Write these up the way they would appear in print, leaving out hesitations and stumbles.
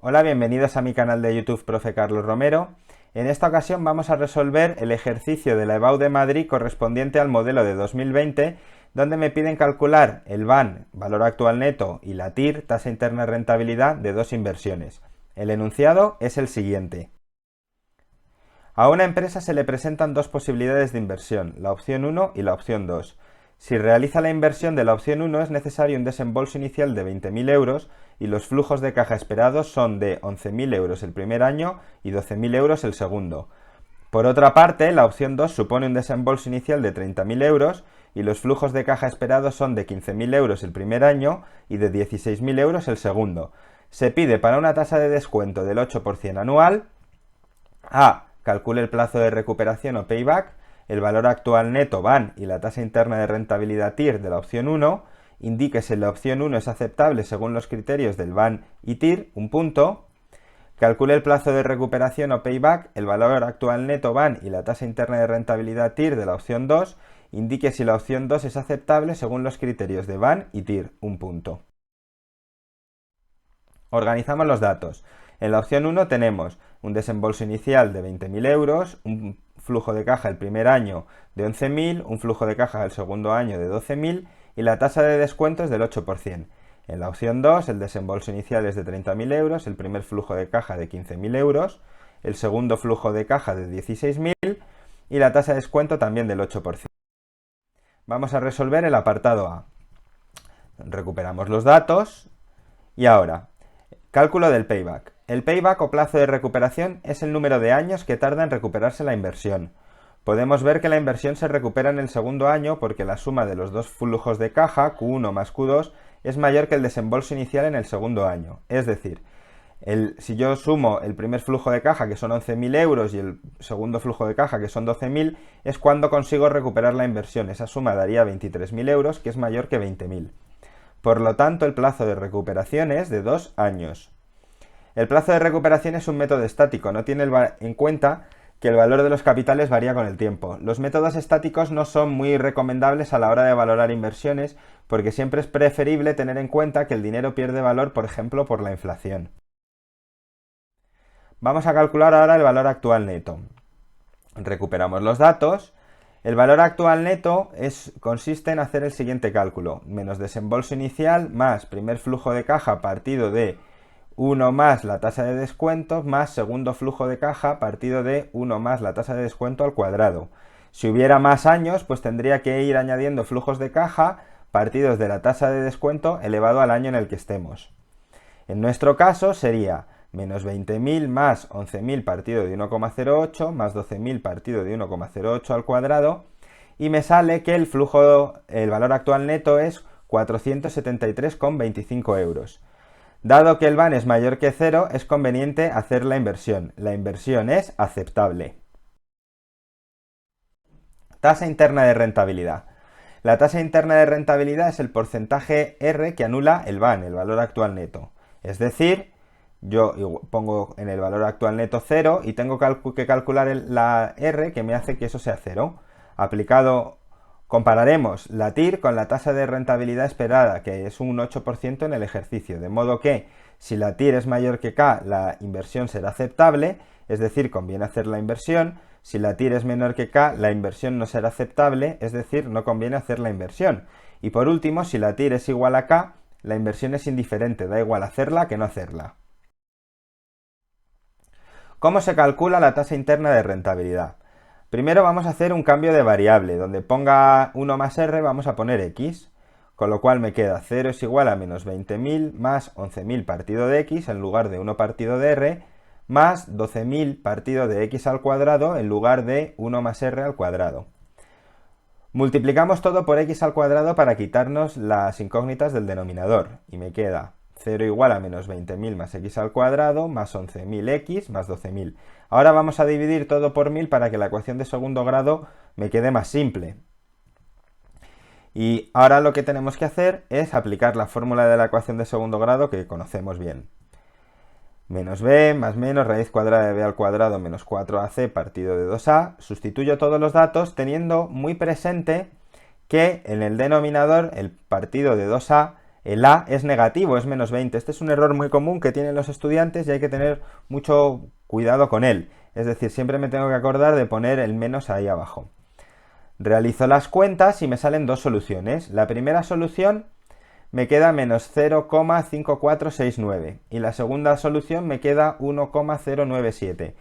Hola, bienvenidos a mi canal de YouTube Profe Carlos Romero. En esta ocasión vamos a resolver el ejercicio de la EBAU de Madrid correspondiente al modelo de 2020, donde me piden calcular el VAN, valor actual neto, y la TIR, tasa interna de rentabilidad, de dos inversiones. El enunciado es el siguiente. A una empresa se le presentan dos posibilidades de inversión, la opción 1 y la opción 2. Si realiza la inversión de la opción 1 es necesario un desembolso inicial de 20.000 euros y los flujos de caja esperados son de 11.000 euros el primer año y 12.000 euros el segundo. Por otra parte, la opción 2 supone un desembolso inicial de 30.000 euros y los flujos de caja esperados son de 15.000 euros el primer año y de 16.000 euros el segundo. Se pide para una tasa de descuento del 8% anual. A. Calcule el plazo de recuperación o payback, el valor actual neto VAN y la tasa interna de rentabilidad TIR de la opción 1, indique si la opción 1 es aceptable según los criterios del VAN y TIR, un punto. Calcule el plazo de recuperación o payback, el valor actual neto VAN y la tasa interna de rentabilidad TIR de la opción 2, indique si la opción 2 es aceptable según los criterios de VAN y TIR, un punto. Organizamos los datos. En la opción 1 tenemos un desembolso inicial de 20.000 euros, un flujo de caja el primer año de 11.000, un flujo de caja el segundo año de 12.000 y la tasa de descuento es del 8%. En la opción 2 el desembolso inicial es de 30.000 euros, el primer flujo de caja de 15.000 euros, el segundo flujo de caja de 16.000 y la tasa de descuento también del 8%. Vamos a resolver el apartado A. Recuperamos los datos y ahora, cálculo del payback. El payback o plazo de recuperación es el número de años que tarda en recuperarse la inversión. Podemos ver que la inversión se recupera en el segundo año porque la suma de los dos flujos de caja, Q1 más Q2, es mayor que el desembolso inicial en el segundo año. Es decir, si yo sumo el primer flujo de caja, que son 11.000 euros, y el segundo flujo de caja, que son 12.000, es cuando consigo recuperar la inversión. Esa suma daría 23.000 euros, que es mayor que 20.000. Por lo tanto, el plazo de recuperación es de 2 años. El plazo de recuperación es un método estático, no tiene en cuenta que el valor de los capitales varía con el tiempo. Los métodos estáticos no son muy recomendables a la hora de valorar inversiones porque siempre es preferible tener en cuenta que el dinero pierde valor, por ejemplo, por la inflación. Vamos a calcular ahora el valor actual neto. Recuperamos los datos. El valor actual neto consiste en hacer el siguiente cálculo: menos desembolso inicial más primer flujo de caja partido de 1 más la tasa de descuento más segundo flujo de caja partido de 1 más la tasa de descuento al cuadrado. Si hubiera más años, pues tendría que ir añadiendo flujos de caja partidos de la tasa de descuento elevado al año en el que estemos. En nuestro caso sería menos 20.000 más 11.000 partido de 1,08 más 12.000 partido de 1,08 al cuadrado y me sale que el valor actual neto es 473,25 euros. Dado que el VAN es mayor que 0, es conveniente hacer la inversión. La inversión es aceptable. Tasa interna de rentabilidad. La tasa interna de rentabilidad es el porcentaje R que anula el VAN, el valor actual neto. Es decir, yo pongo en el valor actual neto 0 y tengo que calcular la R que me hace que eso sea 0. Compararemos la TIR con la tasa de rentabilidad esperada, que es un 8% en el ejercicio, de modo que si la TIR es mayor que K, la inversión será aceptable, es decir, conviene hacer la inversión. Si la TIR es menor que K, la inversión no será aceptable, es decir, no conviene hacer la inversión. Y por último, si la TIR es igual a K, la inversión es indiferente, da igual hacerla que no hacerla. ¿Cómo se calcula la tasa interna de rentabilidad? Primero vamos a hacer un cambio de variable. Donde ponga 1 más R vamos a poner X. Con lo cual me queda 0 es igual a menos 20.000 más 11.000 partido de X en lugar de 1 partido de R más 12.000 partido de X al cuadrado en lugar de 1 más R al cuadrado. Multiplicamos todo por X al cuadrado para quitarnos las incógnitas del denominador. Y me queda 0 igual a menos 20.000 más X al cuadrado más 11.000X más 12.000. Ahora vamos a dividir todo por 1000 para que la ecuación de segundo grado me quede más simple. Y ahora lo que tenemos que hacer es aplicar la fórmula de la ecuación de segundo grado que conocemos bien. Menos b más menos raíz cuadrada de b al cuadrado menos 4ac partido de 2a. Sustituyo todos los datos teniendo muy presente que en el denominador el partido de 2a El A es negativo, es menos 20. Este es un error muy común que tienen los estudiantes y hay que tener mucho cuidado con él. Es decir, siempre me tengo que acordar de poner el menos ahí abajo. Realizo las cuentas y me salen dos soluciones. La primera solución me queda menos 0,5469 y la segunda solución me queda 1,097.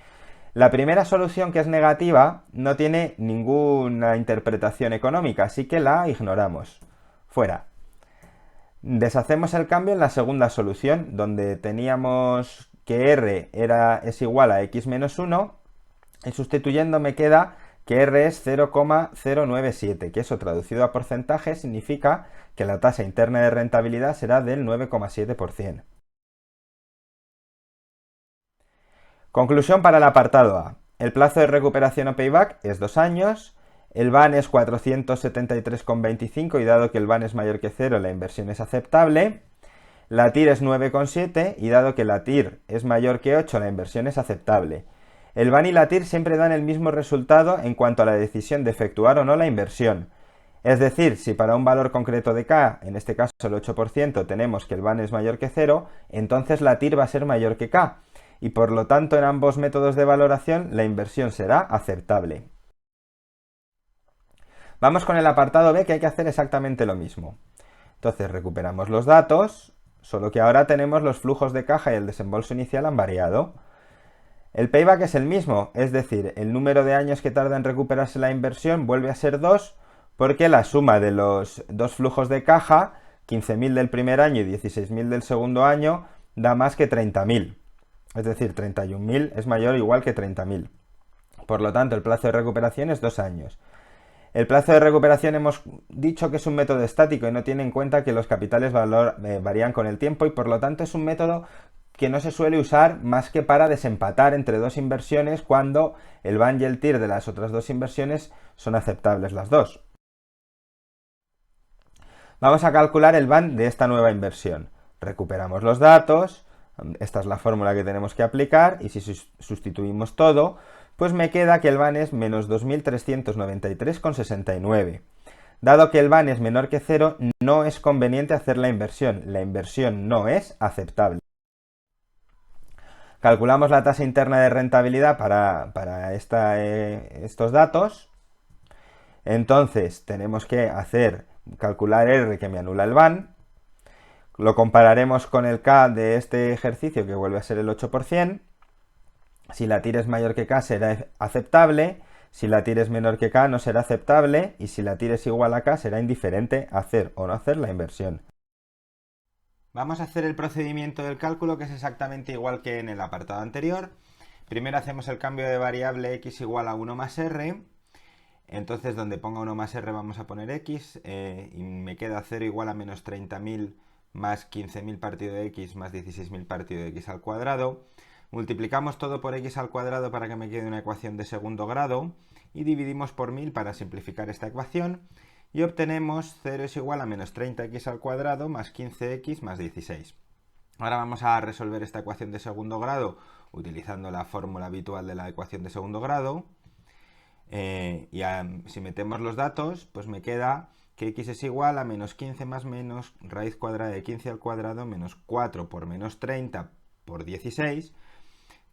La primera solución, que es negativa, no tiene ninguna interpretación económica, así que la ignoramos. Fuera. Deshacemos el cambio en la segunda solución, donde teníamos que r es igual a x menos 1, y sustituyendo me queda que r es 0,097, que eso traducido a porcentaje significa que la tasa interna de rentabilidad será del 9,7%. Conclusión para el apartado A. El plazo de recuperación o payback es 2 años, el BAN es 473,25 y dado que el BAN es mayor que 0 la inversión es aceptable, la TIR es 9,7 y dado que la TIR es mayor que 8 la inversión es aceptable. El BAN y la TIR siempre dan el mismo resultado en cuanto a la decisión de efectuar o no la inversión. Es decir, si para un valor concreto de K, en este caso el 8%, tenemos que el BAN es mayor que 0, entonces la TIR va a ser mayor que K. Y por lo tanto en ambos métodos de valoración la inversión será aceptable. Vamos con el apartado B, que hay que hacer exactamente lo mismo. Entonces recuperamos los datos, solo que ahora tenemos los flujos de caja y el desembolso inicial han variado. El payback es el mismo, es decir, el número de años que tarda en recuperarse la inversión vuelve a ser 2, porque la suma de los dos flujos de caja, 15.000 del primer año y 16.000 del segundo año, da más que 30.000. Es decir, 31.000 es mayor o igual que 30.000. Por lo tanto, el plazo de recuperación es 2 años. El plazo de recuperación hemos dicho que es un método estático y no tiene en cuenta que los capitales varían con el tiempo y por lo tanto es un método que no se suele usar más que para desempatar entre dos inversiones cuando el BAN y el TIR de las otras dos inversiones son aceptables las dos. Vamos a calcular el BAN de esta nueva inversión. Recuperamos los datos, esta es la fórmula que tenemos que aplicar y si sustituimos todo, pues me queda que el BAN es menos 2.393,69. Dado que el BAN es menor que 0, no es conveniente hacer la inversión no es aceptable. Calculamos la tasa interna de rentabilidad para estos datos. Entonces tenemos que calcular R, que me anula el BAN. Lo compararemos con el K de este ejercicio, que vuelve a ser el 8%. Si la TIR es mayor que K será aceptable, si la TIR es menor que K no será aceptable y si la TIR es igual a K será indiferente hacer o no hacer la inversión. Vamos a hacer el procedimiento del cálculo, que es exactamente igual que en el apartado anterior. Primero hacemos el cambio de variable x igual a 1 más r. Entonces donde ponga 1 más r vamos a poner x y me queda 0 igual a menos 30.000 más 15.000 partido de x más 16.000 partido de x al cuadrado. Multiplicamos todo por x al cuadrado para que me quede una ecuación de segundo grado y dividimos por 1000 para simplificar esta ecuación y obtenemos 0 es igual a menos 30x al cuadrado más 15x más 16. Ahora vamos a resolver esta ecuación de segundo grado utilizando la fórmula habitual de la ecuación de segundo grado. Si metemos los datos, pues me queda que x es igual a menos 15 más menos raíz cuadrada de 15 al cuadrado menos 4 por menos 30 por 16.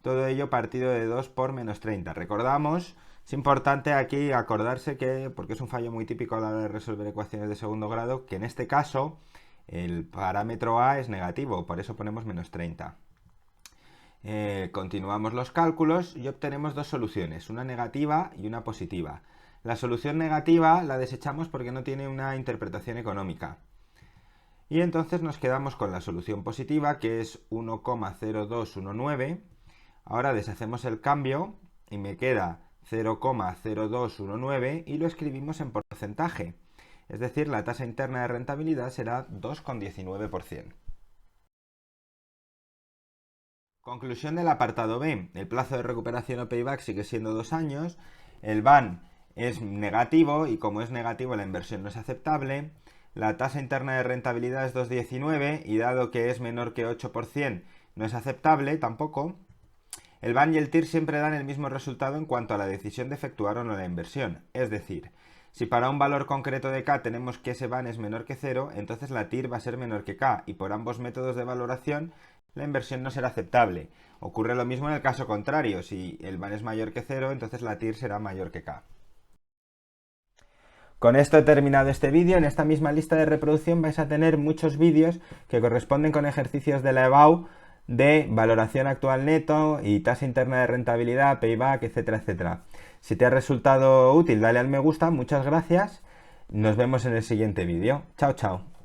Todo ello partido de 2 por menos 30. Recordamos, es importante aquí acordarse que, porque es un fallo muy típico a la hora de resolver ecuaciones de segundo grado, que en este caso el parámetro a es negativo, por eso ponemos menos 30. Continuamos los cálculos y obtenemos dos soluciones, una negativa y una positiva. La solución negativa la desechamos porque no tiene una interpretación económica. Y entonces nos quedamos con la solución positiva, que es 1,0219. Ahora deshacemos el cambio y me queda 0,0219 y lo escribimos en porcentaje. Es decir, la tasa interna de rentabilidad será 2,19%. Conclusión del apartado B. El plazo de recuperación o payback sigue siendo 2 años. El BAN es negativo y como es negativo la inversión no es aceptable. La tasa interna de rentabilidad es 2,19 y dado que es menor que 8% no es aceptable tampoco. El BAN y el TIR siempre dan el mismo resultado en cuanto a la decisión de efectuar o no la inversión. Es decir, Si para un valor concreto de K tenemos que ese VAN es menor que 0, entonces la TIR va a ser menor que K, y por ambos métodos de valoración la inversión no será aceptable. Ocurre lo mismo en el caso contrario, si el VAN es mayor que 0, entonces la TIR será mayor que K. Con esto he terminado este vídeo. En esta misma lista de reproducción vais a tener muchos vídeos que corresponden con ejercicios de la EBAU de valoración actual neto y tasa interna de rentabilidad, payback, etcétera, etcétera. Si te ha resultado útil, dale al me gusta, muchas gracias. Nos vemos en el siguiente vídeo. Chao, chao.